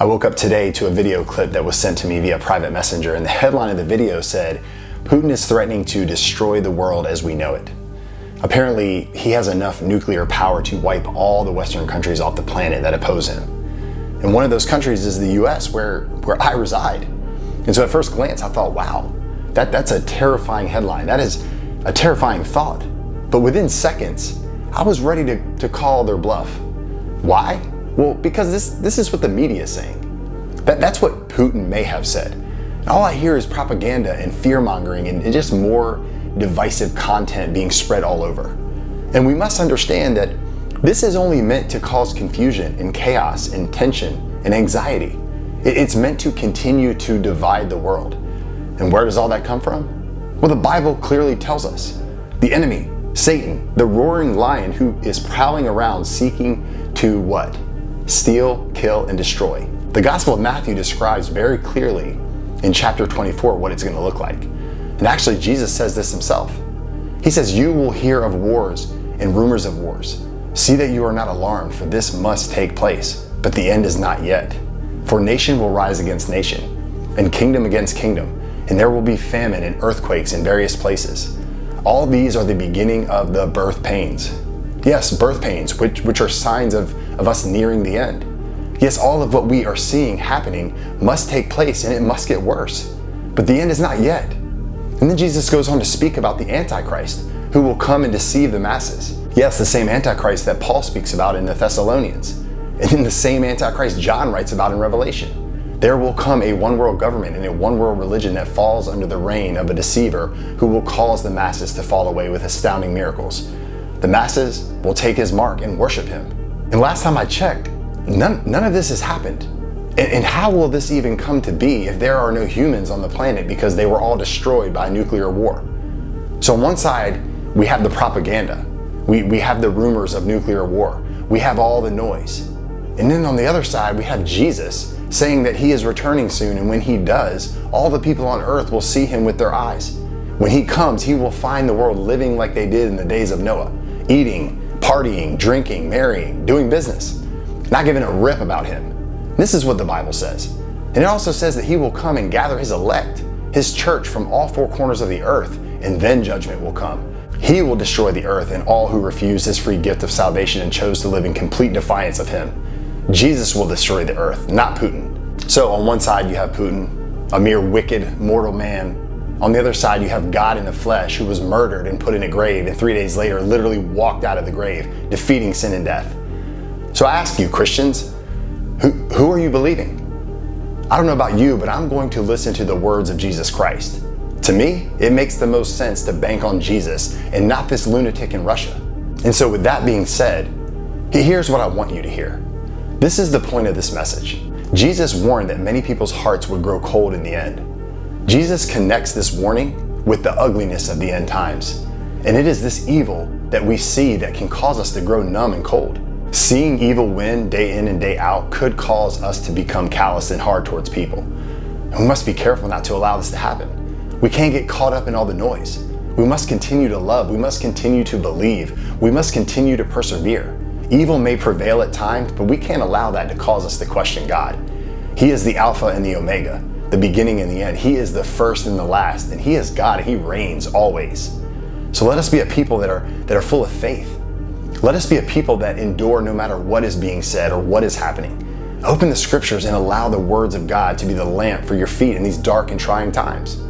I woke up today to a video clip that was sent to me via private messenger, and the headline of the video said, "Putin is threatening to destroy the world as we know it." Apparently, he has enough nuclear power to wipe all the Western countries off the planet that oppose him. And one of those countries is the US, where I reside. And so at first glance, I thought, wow, that's a terrifying headline. That is a terrifying thought. But within seconds, I was ready to call their bluff. Why? Well, because this is what the media is saying. That's what Putin may have said. And all I hear is propaganda and fear-mongering and just more divisive content being spread all over. And we must understand that this is only meant to cause confusion and chaos and tension and anxiety. It's meant to continue to divide the world. And where does all that come from? Well, the Bible clearly tells us. The enemy, Satan, the roaring lion who is prowling around seeking to what? Steal, kill, and destroy. The Gospel of Matthew describes very clearly in chapter 24 what it's going to look like. And actually, Jesus says this himself. He says, "You will hear of wars and rumors of wars. See that you are not alarmed, for this must take place. But the end is not yet. For nation will rise against nation, and kingdom against kingdom, and there will be famine and earthquakes in various places. All these are the beginning of the birth pains." Yes, birth pains, which are signs of us nearing the end. Yes, all of what we are seeing happening must take place, and it must get worse. But the end is not yet. And then Jesus goes on to speak about the Antichrist, who will come and deceive the masses. Yes, the same Antichrist that Paul speaks about in the Thessalonians. And then the same Antichrist John writes about in Revelation. There will come a one-world government and a one-world religion that falls under the reign of a deceiver who will cause the masses to fall away with astounding miracles. The masses will take his mark and worship him. And last time I checked, none of this has happened. And how will this even come to be if there are no humans on the planet because they were all destroyed by nuclear war? So on one side, we have the propaganda. We have the rumors of nuclear war. We have all the noise. And then on the other side, we have Jesus saying that he is returning soon, and when he does, all the people on earth will see him with their eyes. When he comes, he will find the world living like they did in the days of Noah, eating, partying, drinking, marrying, doing business, not giving a rip about him. This is what the Bible says. And it also says that he will come and gather his elect, his church, from all four corners of the earth, and then judgment will come. He will destroy the earth and all who refused his free gift of salvation and chose to live in complete defiance of him. Jesus will destroy the earth, not Putin. So on one side you have Putin, a mere wicked, mortal man. On the other side you have God in the flesh, who was murdered and put in a grave, and 3 days later literally walked out of the grave, defeating sin and death. So I ask you, Christians, who are you believing? I don't know about you, but I'm going to listen to the words of Jesus Christ. To me, it makes the most sense to bank on Jesus and not this lunatic in Russia. And so with that being said, here's what I want you to hear. This is the point of this message. Jesus warned that many people's hearts would grow cold in the end. Jesus connects this warning with the ugliness of the end times. And it is this evil that we see that can cause us to grow numb and cold. Seeing evil win day in and day out could cause us to become callous and hard towards people. And we must be careful not to allow this to happen. We can't get caught up in all the noise. We must continue to love. We must continue to believe. We must continue to persevere. Evil may prevail at times, but we can't allow that to cause us to question God. He is the Alpha and the Omega, the beginning and the end. He is the first and the last, and he is God, and he reigns always. So let us be a people that are full of faith. Let us be a people that endure no matter what is being said or what is happening. Open the scriptures and allow the words of God to be the lamp for your feet in these dark and trying times.